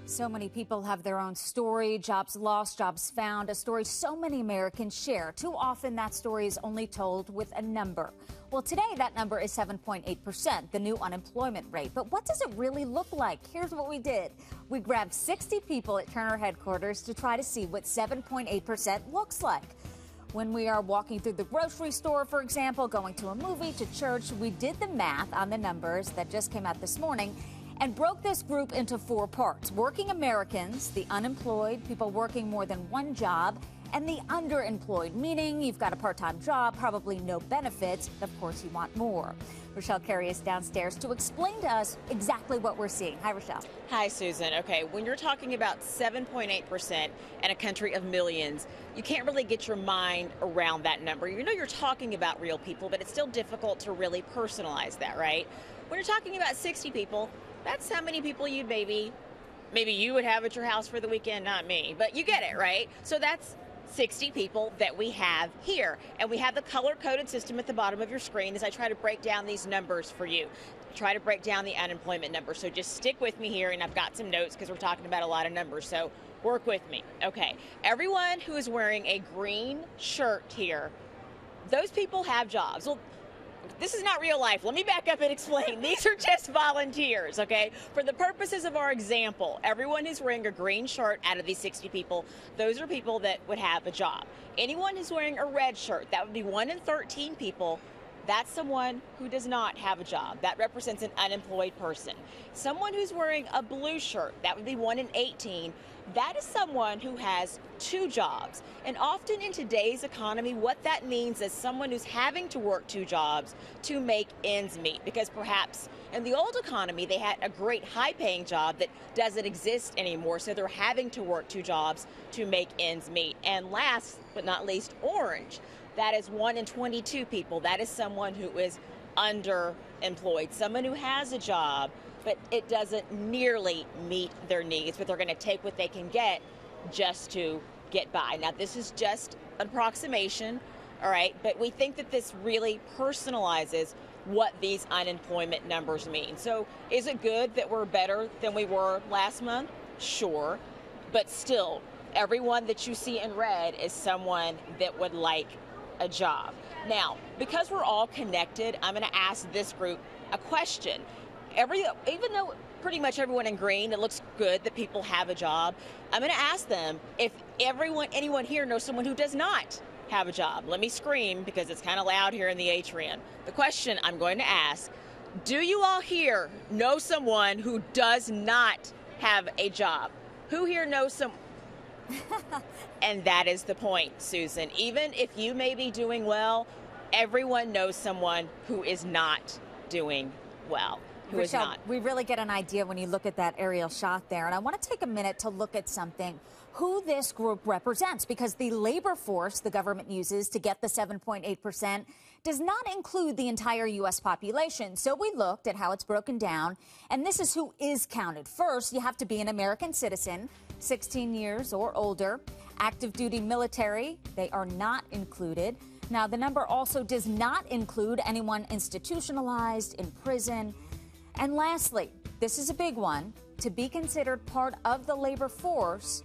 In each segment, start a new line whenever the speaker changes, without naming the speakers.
So many people have their own story, jobs lost, jobs found, a story so many Americans share. Too often that story is only told with a number. Well, today that number is 7.8%, the new unemployment rate. But what does it really look like? Here's what we did. We grabbed 60 people at Turner headquarters to try to see what 7.8% looks like. When we are walking through the grocery store, for example, going to a movie, to church, we did the math on the numbers that just came out this morning and broke this group into 4 parts. Working Americans, the unemployed, people working more than one job, and the underemployed, meaning you've got a part-time job, probably no benefits, but of course you want more. Rochelle Carey is downstairs to explain to us exactly what we're seeing. Hi, Rochelle.
Hi, Susan. Okay, when you're talking about 7.8% in a country of millions, you can't really get your mind around that number. You know you're talking about real people, but it's still difficult to really personalize that, right? When you're talking about 60 people, that's how many people you'd maybe you would have at your house for the weekend, not me, but you get it, right? So that's 60 people that we have here. And we have the color-coded system at the bottom of your screen as I try to break down these numbers for you. Try to break down the unemployment number. So just stick with me here, and I've got some notes because we're talking about a lot of numbers. So work with me. Okay, everyone who is wearing a green shirt here, those people have jobs. Well, this is not real life. Let me back up and explain. These are just volunteers, okay? For the purposes of our example, everyone who's wearing a green shirt out of these 60 people, those are people that would have a job. Anyone who's wearing a red shirt, that would be 1 in 13 people. That's someone who does not have a job. That represents an unemployed person. Someone who's wearing a blue shirt, that would be 1 in 18. That is someone who has 2 jobs. And often in today's economy, what that means is someone who's having to work 2 jobs to make ends meet. Because perhaps in the old economy, they had a great high-paying job that doesn't exist anymore. So they're having to work 2 jobs to make ends meet. And last but not least, orange. That is 1 in 22 people. That is someone who is underemployed, someone who has a job, but it doesn't nearly meet their needs, but they're going to take what they can get just to get by. Now, this is just an approximation, all right, but we think that this really personalizes what these unemployment numbers mean. So is it good that we're better than we were last month? Sure, but still, everyone that you see in red is someone that would like a job. Now, because we're all connected, I'm going to ask this group a question. Even though pretty much everyone in green, it looks good that people have a job, I'm going to ask them if anyone here knows someone who does not have a job. Let me scream because it's kind of loud here in the atrium. The question I'm going to ask, do you all here know someone who does not have a job? Who here knows someone? And that is the point, Susan. Even if you may be doing well, everyone knows someone who is not doing well.
Rochelle, we really get an idea when you look at that aerial shot there. And I want to take a minute to look at something, who this group represents, because the labor force the government uses to get the 7.8% does not include the entire U.S. population. So we looked at how it's broken down, and this is who is counted. First, you have to be an American citizen, 16 years or older. Active duty military, they are not included. Now, the number also does not include anyone institutionalized in prison. And lastly, this is a big one, to be considered part of the labor force,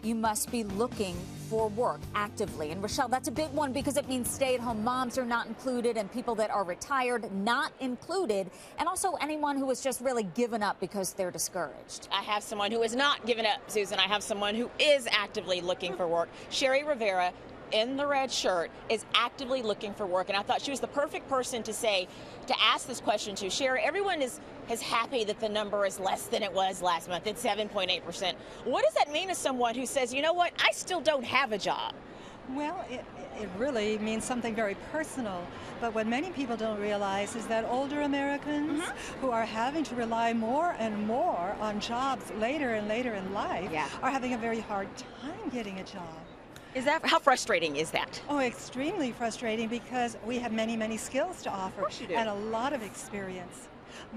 you must be looking for work actively. And Rochelle, that's a big one because it means stay-at-home moms are not included and people that are retired not included, and also anyone who has just really given up because they're discouraged.
I have someone who has not given up, Susan. I have someone who is actively looking for work. Sherry Rivera, in the red shirt, is actively looking for work, and I thought she was the perfect person to ask this question to. Sherry, everyone is happy that the number is less than it was last month. It's 7.8%. What does that mean to someone who says, you know what, I still don't have a job?
Well, it really means something very personal. But what many people don't realize is that older Americans who are having to rely more and more on jobs later and later in life are having a very hard time getting a job.
How frustrating is that?
Oh, extremely frustrating, because we have many, many skills to offer.
Of course you do.
And a lot of experience.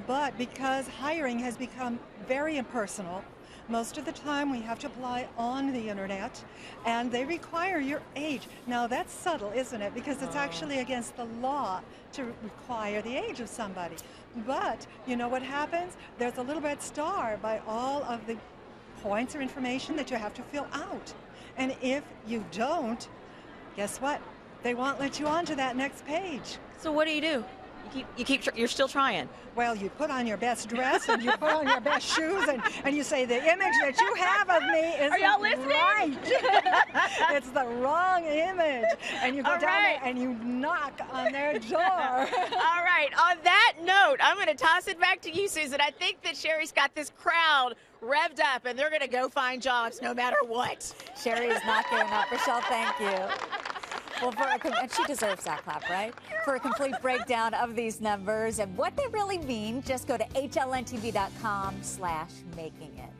But because hiring has become very impersonal, most of the time we have to apply on the internet, and they require your age. Now that's subtle, isn't it? Because it's actually against the law to require the age of somebody. But you know what happens? There's a little red star by all of the points or information that you have to fill out. And if you don't, guess what? They won't let you onto that next page.
So what do? You're still trying.
Well, you put on your best dress and you put on your best shoes and you say, the image that you have of me isn't
Are y'all listening?
right. It's the wrong image. And you go down there and you knock on their door.
All right. On that note, I'm going to toss it back to you, Susan. I think that Sherry's got this crowd revved up, and they're going to go find jobs no matter what.
Sherry is not giving up. Rochelle, thank you. Well, and she deserves that clap, right? For a complete breakdown of these numbers and what they really mean, just go to hlntv.com/makingit.